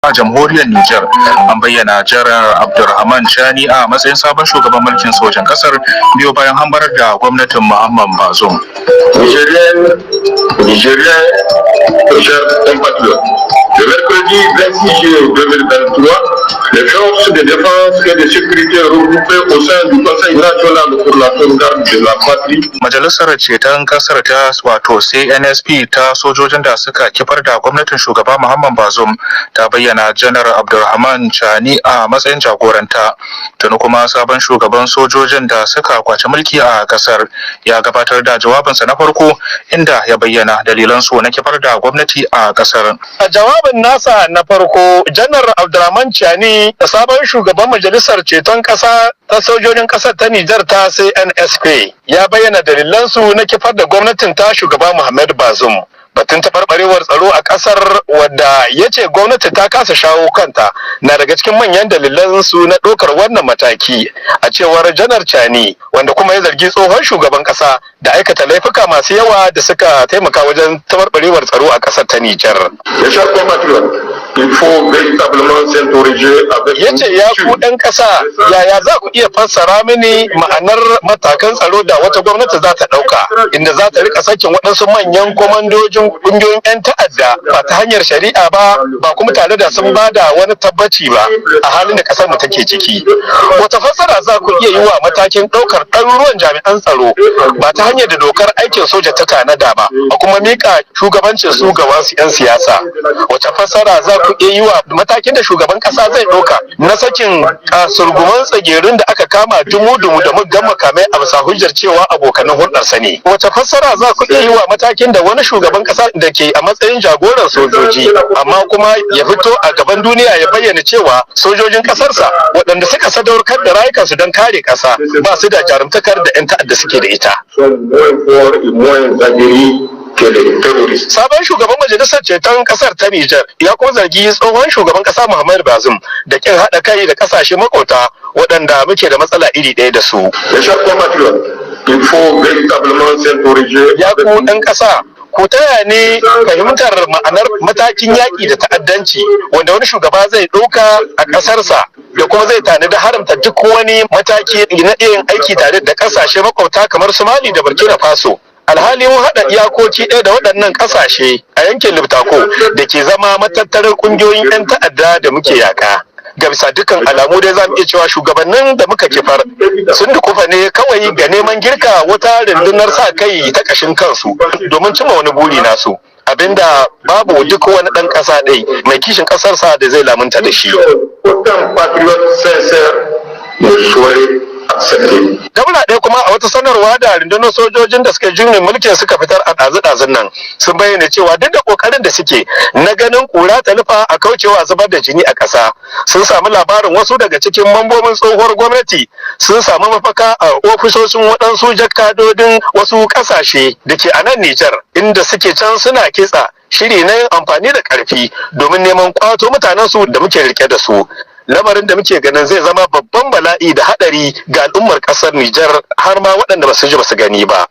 a jamhuriyar Nijar. An bayyana Janar Abdurrahman Chani a matsayin sabon shugaban mulkin sojan kasar biyo bayan hambarar da gwamnatin Muhammad Bazoum. Nigériens, chers compatriotes, le mercredi 26 juillet 2023, les forces de défense et de sécurité regroupées au sein du Conseil national pour la sauvegarde de la patrie. Majalisar ceton kasar ta wato CNSP ta sojojin da suka kifar da gwamnatin shugaba Muhammad Bazoum ta bayyana Janar Abdurrahman Chani a matsayin jagoranta. Tuni kuma sabon shugaban sojojin da suka kwace mulki a kasar ya gabatar da jawabinsa na farko inda ya bayyana dalilan su na kifar da gwamnati a kasar. A jawabin nasa na farko, Janar Abdurrahman Chani, sabon shugaban majalisar ceton kasa ta sojojin kasar ta Nijar ta CNSP, ya bayyana dalilan su na kifar da gwamnatin ta shugaba Muhammad Bazoum. Batun taɓarɓarewar tsaro a ƙasar wadda ya ce gwamnati ta kasa shawo kanta na daga cikin manyan dalilan su na ɗaukar wannan mataki, a cewar Janar Chani, wanda kuma ya zargi tsohon shugaban ƙasa da aikata laifuka masu yawa da suka taimaka wajen taɓarɓarewar tsaro a ƙasar ta Nijar. Ya ce ya ku ɗan ƙasa, yaya za ku iya fassara mini ma'anar matakan tsaro da wata gwamnati za ta ɗauka, inda za ta rika sakin waɗansu manyan kwamandojin kungiyoyin 'yan ta'adda ba ta hanyar shari'a ba kuma tare da sun bada wani tabbaci ba a halin da kasar mu take ciki. Wata fassara za ku iya yi wa matakin ɗaukar ɗaruruwan jami'an tsaro ba ta hanyar da dokar aikin soja ta tanada ba, a kuma mika shugabancin su ga wasu 'yan siyasa. Wata fassara za ku iya yi wa matakin da shugaban kasa zai ɗauka na sakin kasurguman tsagerun da aka kama dumu-dumu da muggan makamai a bisa hujjar cewa abokanan hulɗarsa ne. Wata fassara za ku iya yi wa matakin da wani shugaban kasa da ke a matsayin jagoran sojoji amma kuma ya fito a gaban duniya ya bayyana cewa sojojin kasarsa waɗanda suka sadaukar da rayukansu don kare ƙasa ba su da jarumtakar da 'yan ta'adda suke da ita. Sabon shugaban majalisar ceton kasar ta Nijar ya kuma zargi tsohon shugaban kasa Muhammad Bazoum da kin haɗa kai da kasashe makota waɗanda muke da matsala iri ɗaya da su. Ya ku ɗan ƙasa, ku taya ne fahimtar ma'anar matakin yaƙi da ta'addanci wanda wani shugaba zai ɗauka a ƙasarsa da kuma zai tanadi haramta duk wani mataki na yin aiki tare da ƙasashe makwabta kamar Somali da Burkina Faso. Alhali mun haɗa iyakoki ɗaya da waɗannan ƙasashe a yankin Liptako da ke zama matattarar ƙungiyoyin 'yan ta'adda da muke yaƙa. Ga bisa dukkan alamu dai za mu iya cewa shugabannin da muka kifar sun dukufa ne kawai ga neman girka wata rundunar sa kai ta ƙashin kansu domin cimma wani buri nasu, abinda babu duk wani ɗan ƙasa ɗai mai kishin ƙasarsa da zai lamunta da shi. Daula ɗaya kuma a wata sanarwa da rundunar sojojin da suka juyin mulkin suka fitar a ɗazu-ɗazun nan sun bayyana cewa duk da ƙoƙarin da suke na ganin ƙura ta lufa a kaucewa zubar da jini a ƙasa, sun samu labarin wasu daga cikin mambobin tsohuwar gwamnati sun samu mafaka a ofisoshin waɗansu jakadodin wasu ƙasashe da ke a nan Nijar, inda suke can suna kitsa shiri na yin amfani da ƙarfi domin neman ƙwato mutanensu da muke rike da su. Lamarin da muke ganin zai zama babban bala'i da haɗari ga al'ummar ƙasar Nijar har ma waɗanda ba su ji ba su gani ba.